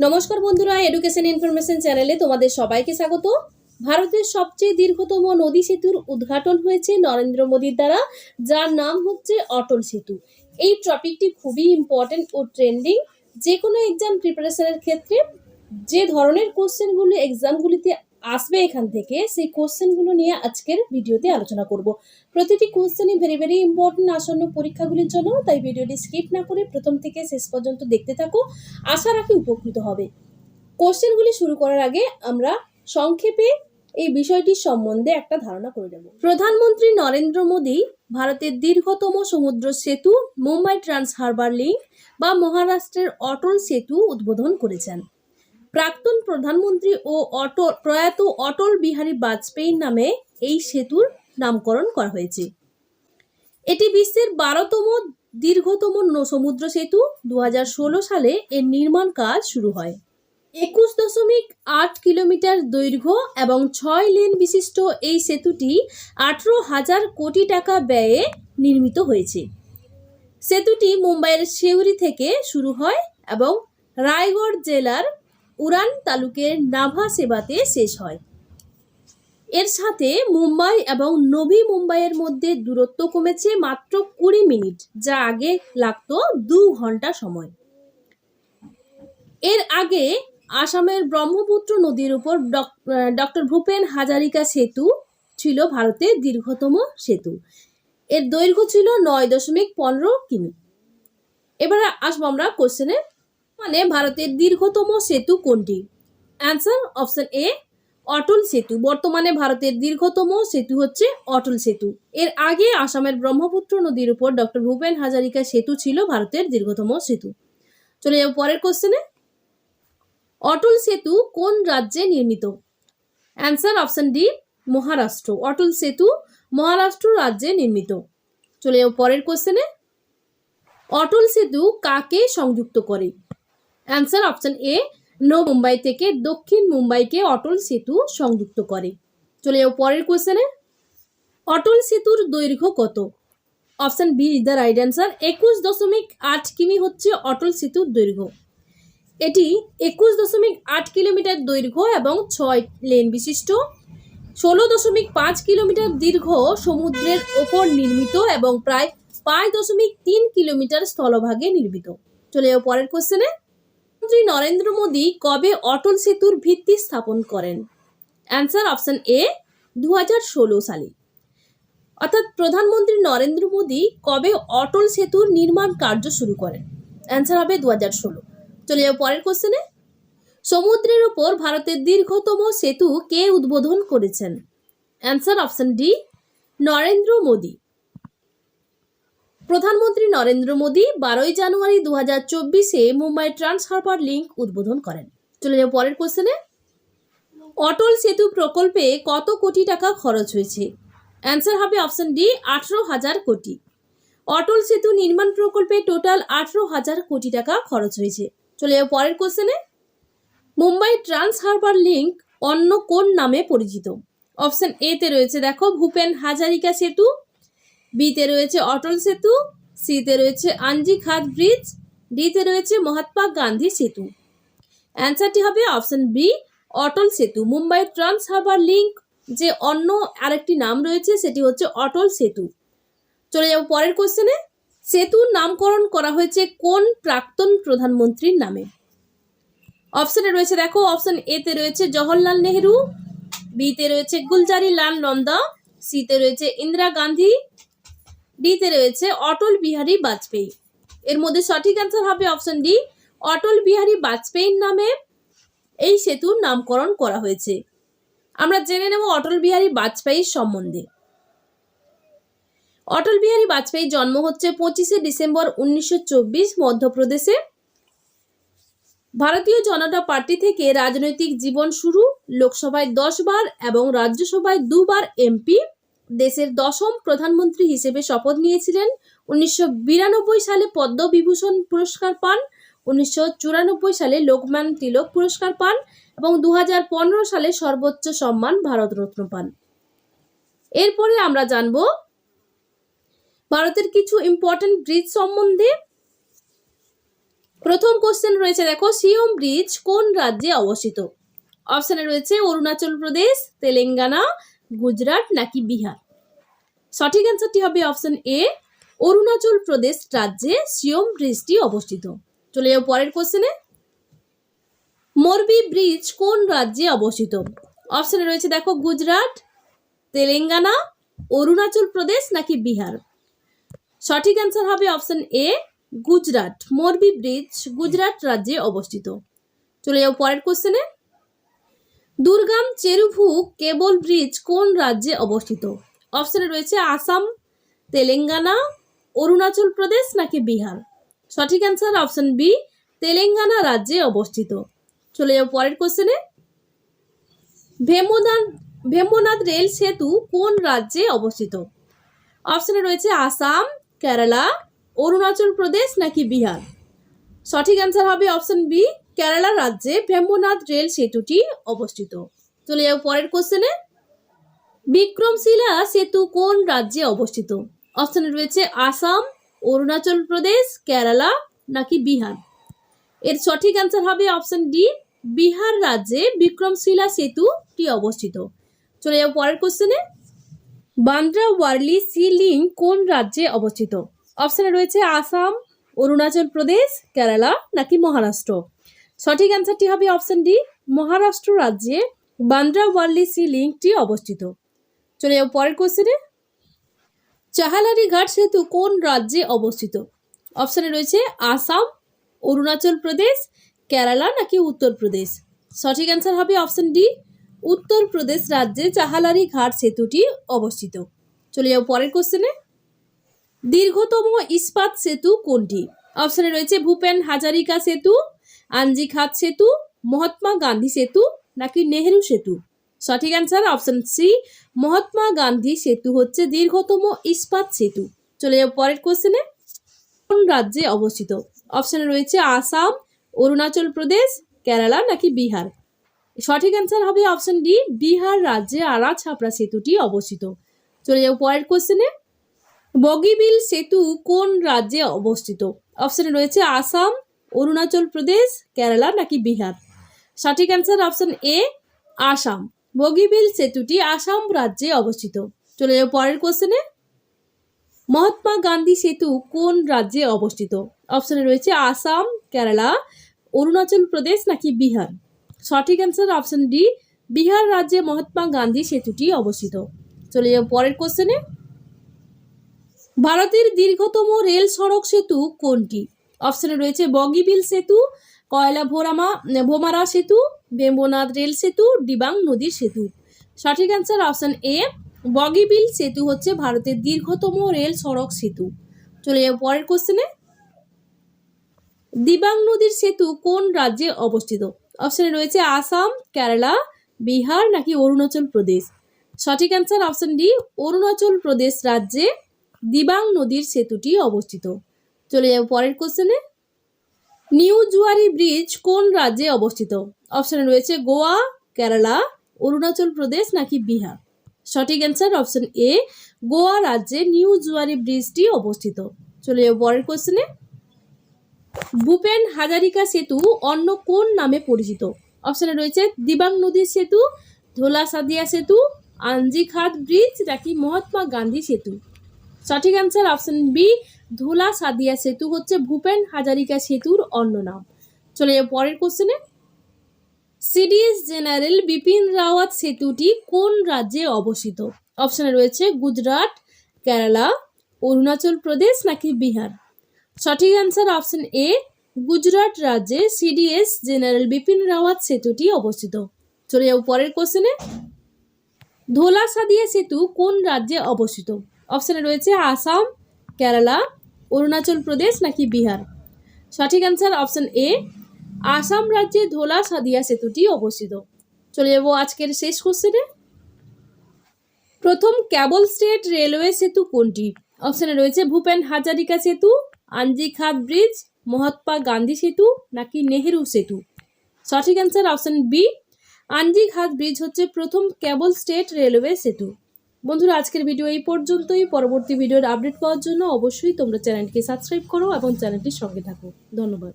নমস্কার বন্ধুরা, education information চ্যানেলে তোমাদের সবাইকে স্বাগত। ভারতের সবচেয়ে দীর্ঘতম নদী সেতুর উদ্ঘাটন হয়েছে নরেন্দ্র মোদীর দ্বারা, যার নাম হচ্ছে অটল সেতু। এই টপিকটি খুবই ইম্পর্টেন্ট ও ট্রেন্ডিং। যে কোনো এক্সাম প্রিপারেশনের ক্ষেত্রে যে ধরনের কোশ্চেনগুলো এক্সামগুলিতে আসবে এখান থেকে, সেই কোশ্চেনগুলো নিয়ে আজকের ভিডিওতে আলোচনা করব। প্রতিটি কোশ্চেনই ভেরি ভেরি ইম্পর্টেন্ট আসন্ন পরীক্ষাগুলির জন্য, তাই ভিডিওটি স্কিপ না করে প্রথম থেকে শেষ পর্যন্ত দেখতে থাকো। আশা রাখি উপকৃত হবে। কোশ্চেনগুলি শুরু করার আগে আমরা সংক্ষেপে এই বিষয়টির সম্বন্ধে একটা ধারণা করে নেব। প্রধানমন্ত্রী নরেন্দ্র মোদী ভারতের দীর্ঘতম সমুদ্র সেতু মুম্বাই ট্রান্স হারবার লিঙ্ক বা মহারাষ্ট্রের অটল সেতু উদ্বোধন করেছেন। প্রাক্তন প্রধানমন্ত্রী ও প্রয়াত অটল বিহারী বাজপেয়ীর নামে এই সেতুর নামকরণ করা হয়েছে। এটি বিশ্বের 12তম দীর্ঘতম সমুদ্র সেতু। 2016 সালে এর নির্মাণ কাজ শুরু হয়। 21.8 কিলোমিটার দৈর্ঘ্য এবং 6 লেন বিশিষ্ট এই সেতুটি 18,000 কোটি টাকা ব্যয়ে নির্মিত হয়েছে। সেতুটি মুম্বাইয়ের শেউরি থেকে শুরু হয় এবং রায়গড় জেলার উড়ান তালুকের নাভা সেবাতে শেষ হয়। এর সাথে মুম্বাই এবং নভি মুম্বাইয়ের মধ্যে দূরত্ব কমেছে মাত্র 20 মিনিট, যা আগে লাগতো 2 ঘন্টা সময়। এর আগে আসামের ব্রহ্মপুত্র নদীর উপর ডক্টর ভূপেন হাজারিকা সেতু ছিল ভারতের দীর্ঘতম সেতু। এর দৈর্ঘ্য ছিল 9.15 কিমি। এবার আসবো আমরা কোশ্চেনে, মানে ভারতের দীর্ঘতম সেতু কোনটি? অ্যান্সার অপশন এ, অটল সেতু। বর্তমানে ভারতের দীর্ঘতম সেতু হচ্ছে অটল সেতু। এর আগে আসামের ব্রহ্মপুত্র নদীর উপর ডক্টর ভূপেন হাজারিকা সেতু ছিল ভারতের দীর্ঘতম সেতু। চলে যাবো পরের কোশ্চেনে। অটল সেতু কোন রাজ্যে নির্মিত? Answer option D, Maharashtra. Atal Setu Maharashtra রাজ্যে নির্মিত। চলে যাবো পরের কোশ্চেনে। অটল সেতু কাকে সংযুক্ত করে? অ্যান্সার অপশন এ, মুম্বাই থেকে দক্ষিণ মুম্বাইকে অটল সেতু সংযুক্ত করে। চলে যাবো পরের কোশ্চেনে। অটল সেতুর দৈর্ঘ্য কত? Option B is the right answer. 21.8 কিমি হচ্ছে অটল সেতুর দৈর্ঘ্য। এটি 21.8 কিলোমিটার দৈর্ঘ্য এবং 6 লেন বিশিষ্ট। 16.5 কিলোমিটার দীর্ঘ সমুদ্রের ওপর নির্মিত এবং প্রায় 5.3 কিলোমিটার স্থলভাগে নির্মিত। চলে যাবো পরের কোশ্চেনে। প্রধানমন্ত্রী নরেন্দ্র মোদী কবে অটল সেতুর ভিত্তি স্থাপন করেন? অ্যান্সার অপশন এ, 2016 সালে। অর্থাৎ প্রধানমন্ত্রী নরেন্দ্র মোদী কবে অটল সেতুর নির্মাণ কার্য শুরু করেন? অ্যান্সার হবে 2016। চলে যাবো পরের কোশ্চেনে। সমুদ্রের উপর ভারতের দীর্ঘতম সেতু কে উদ্বোধন করেছেন? Answer option D, Narendra Modi. প্রধানমন্ত্রী নরেন্দ্র মোদী 12 জানুয়ারি 2024-এ মুম্বাই ট্রান্স হারবার লিঙ্ক উদ্বোধন করেন। চলে যাবো পরের কোশ্চেনে। অটল সেতু প্রকল্পে কত কোটি টাকা খরচ হয়েছে? অ্যান্সার হবে অপশন ডি, 18,000 কোটি। অটল সেতু নির্মাণ প্রকল্পে টোটাল 18,000 কোটি টাকা খরচ হয়েছে। চলে যাবো পরের কোশ্চেনে। মুম্বাই ট্রান্স হারবার লিঙ্ক অন্য কোন নামে পরিচিত? অপশন এ তে রয়েছে দেখো ভূপেন হাজারিকা সেতু, বিতে রয়েছে অটল সেতু, সিতে রয়েছে আঞ্জি খাদ ব্রিজ, ডিতে রয়েছে মহাত্মা গান্ধী সেতু। অ্যান্সারটি হবে অপশন বি, অটল সেতু। মুম্বাই ট্রান্স হারবার লিঙ্ক যে অন্য আরেকটি নাম রয়েছে সেটি হচ্ছে অটল সেতু। চলে যাব পরের কোশ্চেনে। সেতুর নামকরণ করা হয়েছে কোন প্রাক্তন প্রধানমন্ত্রীর নামে? অপশনে রয়েছে দেখো, অপশন এ তে রয়েছে জওহরলাল নেহেরু, বিতে রয়েছে গুলজারি লাল নন্দা, সিতে রয়েছে ইন্দিরা গান্ধী, ডিতে রয়েছে অটল বিহারী বাজপেয়ী। এর মধ্যে সঠিক অ্যান্সার হবে অপশন ডি, অটল বিহারী বাজপেয়ীর নামে এই সেতুর নামকরণ করা হয়েছে। আমরা জেনে নেব অটল বিহারী বাজপেয়ীর সম্বন্ধে। অটল বিহারী বাজপেয়ীর জন্ম হচ্ছে 25 ডিসেম্বর 1924 মধ্যপ্রদেশে। ভারতীয় জনতা পার্টি থেকে রাজনৈতিক জীবন শুরু। লোকসভায় 10 বার এবং রাজ্যসভায় 2 বার এমপি। দেশের 10ম প্রধানমন্ত্রী হিসেবে শপথ নিয়েছিলেন। 1992 সালে পদ্মবিভূষণ পুরস্কার পান, 1994 সালে লোকমান্য তিলক পুরস্কার পান এবং 2015 সালে সর্বোচ্চ সম্মান ভারতরত্ন পান। এরপরে আমরা জানব ভারতের কিছু ইম্পর্টেন্ট ব্রিজ সম্বন্ধে। প্রথম কোশ্চেন রয়েছে দেখো, সিওম ব্রিজ কোন রাজ্যে অবস্থিত? অপশানে রয়েছে অরুণাচল প্রদেশ, তেলেঙ্গানা, গুজরাট নাকি বিহার। সঠিক অ্যান্সারটি হবে অপশন এ, অরুণাচল প্রদেশ রাজ্যে সিওম ব্রিজটি অবস্থিত। চলে যাও পরের কোশ্চেনে। মোরবি ব্রিজ কোন রাজ্যে অবস্থিত? অপশানে রয়েছে দেখো গুজরাট, তেলেঙ্গানা, অরুণাচল প্রদেশ নাকি বিহার। সঠিক অ্যান্সার হবে option A, Gujarat. Morbi bridge Gujarat রাজ্যে অবস্থিত। চলে যাও পরের কোশ্চেনে। দুর্গাম চেরুভু কেবল ব্রিজ কোন রাজ্যে অবস্থিত? অপশানে রয়েছে আসাম, তেলেঙ্গানা, অরুণাচল প্রদেশ নাকি বিহার। সঠিক অ্যান্সার অপশন বি, তেলেঙ্গানা রাজ্যে অবস্থিত। চলে যাও পরের কোশ্চেনে। ভেম্বনাদ রেল সেতু কোন রাজ্যে অবস্থিত? অপশানে রয়েছে আসাম, কেরালা, অরুণাচল প্রদেশ নাকি বিহার। সঠিক অ্যান্সার হবে অপশন বি, কেরালা রাজ্যে ভেম্বনাদ রেল সেতুটি অবস্থিত। চলে যাও পরের কোশ্চেনে। বিক্রমশিলা সেতু কোন রাজ্যে অবস্থিত? অপশানে রয়েছে আসাম, অরুণাচল প্রদেশ, কেরালা নাকি বিহার। এর সঠিক অ্যান্সার হবে অপশন ডি, বিহার রাজ্যে বিক্রমশিলা সেতুটি অবস্থিত। চলে যাও পরের কোশ্চেনে। বান্দ্রা ওয়ারলি সি লিঙ্ক কোন রাজ্যে অবস্থিত? অপশানে রয়েছে আসাম, অরুণাচল প্রদেশ, কেরালা নাকি মহারাষ্ট্র। সঠিক অ্যান্সারটি হবে অপশন ডি, মহারাষ্ট্র রাজ্যে বান্দ্রা ওয়ারলি সি লিঙ্কটি অবস্থিত। চলে যাও পরের কোশ্চেনে। চাহালারি ঘাট সেতু কোন রাজ্যে অবস্থিত? অপশানে রয়েছে আসাম, অরুণাচল প্রদেশ, কেরালা নাকি উত্তরপ্রদেশ। সঠিক অ্যান্সার হবে অপশন ডি, উত্তরপ্রদেশ রাজ্যে চাহালারি ঘাট সেতুটি অবস্থিত। চলে যাও পরের কোশ্চেনে। দীর্ঘতম ইস্পাত সেতু কোনটি? অপশানে রয়েছে ভূপেন হাজারিকা সেতু, আঞ্জি খাত সেতু, মহাত্মা গান্ধী সেতু নাকি নেহেরু সেতু। সঠিক answer option C, Mahatma Gandhi Setu হচ্ছে দীর্ঘতম ইস্পাত সেতু। চলে যাও পরের কোশ্চেনে। কোন রাজ্যে অবস্থিত? অপশানে রয়েছে আসাম, অরুণাচল প্রদেশ, কেরালা নাকি বিহার। সঠিক অ্যান্সার হবে অপশন ডি, বিহার রাজ্যে আড়া ছাপড়া সেতুটি অবস্থিত। চলে যাও পরের কোশ্চেনে। বগিবিল সেতু কোন রাজ্যে অবস্থিত? অপশানে রয়েছে আসাম, অরুণাচল প্রদেশ, কেরালা নাকি বিহার। সঠিক answer option A, Assam. Bogibeel সেতুটি আসাম রাজ্যে অবস্থিত। চলে যাও পরের কোশ্চেনে। মহাত্মা গান্ধী সেতু কোন রাজ্যে অবস্থিত? অপশানে রয়েছে আসাম, কেরালা, অরুণাচল প্রদেশ নাকি বিহার। সঠিক অ্যান্সার অপশন ডি, বিহার রাজ্যে মহাত্মা গান্ধী সেতুটি অবস্থিত। চলে যাও পরের কোশ্চেনে। ভারতের দীর্ঘতম রেল সড়ক সেতু কোনটি? অপশানে রয়েছে বগিবিল সেতু, কয়লা ভোমারা সেতু, বেম্বনাদ রেল সেতু, ডিবাং নদীর সেতু। সঠিক অ্যান্সার অপশন এ, বগিবিল সেতু হচ্ছে ভারতের দীর্ঘতম রেল সড়ক সেতু। চলে যাও পরের কোশ্চেনে। দিবাং নদীর সেতু কোন রাজ্যে অবস্থিত? অপশানে রয়েছে আসাম, কেরালা, বিহার নাকি অরুণাচল প্রদেশ। সঠিক answer option D, Arunachal Pradesh রাজ্যে দিবাং নদীর সেতুটি অবস্থিত। চলে যাও পরের কোশ্চেনে। নিউ জুয়ারি ব্রিজ কোন রাজ্যে অবস্থিত? অপশানে রয়েছে গোয়া, কেরালা, অরুণাচল প্রদেশ নাকি বিহার। সঠিক অ্যান্সার অপশন এ, গোয়া রাজ্যে নিউ জুয়ারি ব্রিজটি অবস্থিত। চলে যাও পরের কোশ্চেনে। ভূপেন হাজারিকা সেতু অন্য কোন নামে পরিচিত? অপশানে রয়েছে দিবাং নদীর সেতু, ধোলা সাদিয়া সেতু, আঞ্জি খাত ব্রিজ নাকি মহাত্মা গান্ধী সেতু। সঠিক অ্যান্সার অপশন বি, ধোলা সাদিয়া সেতু হচ্ছে ভূপেন হাজারিকা সেতুর অন্য নাম। চলে যাও পরের কোশ্চেনে। সিডিএস জেনারেল বিপিন রাওয়াত সেতুটি কোন রাজ্যে অবস্থিত? অপশানে রয়েছে গুজরাট, কেরালা, অরুণাচল প্রদেশ নাকি বিহার। সঠিক অ্যান্সার অপশন এ, গুজরাট রাজ্যে সিডিএস জেনারেল বিপিন রাওয়াত সেতুটি অবস্থিত। চলে যাও পরের কোশ্চেনে। ধোলা সাদিয়া সেতু কোন রাজ্যে অবস্থিত? অপশানে রয়েছে আসাম, কেরালা, অরুণাচল প্রদেশ নাকি বিহার। সঠিক অ্যান্সার অপশন এ, আসাম রাজ্যে ধোলা সাদিয়া সেতুটি অবস্থিত। চলে যাব আজকের শেষ কোশ্চেনে। প্রথম কেবল স্টেট রেলওয়ে সেতু কোনটি? অপশানে রয়েছে ভূপেন হাজারিকা সেতু, আঞ্জি খাত ব্রিজ, মহাত্মা গান্ধী সেতু নাকি নেহেরু সেতু। সঠিক অ্যান্সার অপশন বি, আঞ্জি খাত ব্রিজ হচ্ছে প্রথম কেবল স্টেট রেলওয়ে সেতু। বন্ধুরা, আজকের ভিডিও এই পর্যন্তই। পরবর্তী ভিডিওর আপডেট পাওয়ার জন্য অবশ্যই তোমরা চ্যানেলটিকে সাবস্ক্রাইব করো এবং চ্যানেলটির সঙ্গে থাকো। ধন্যবাদ।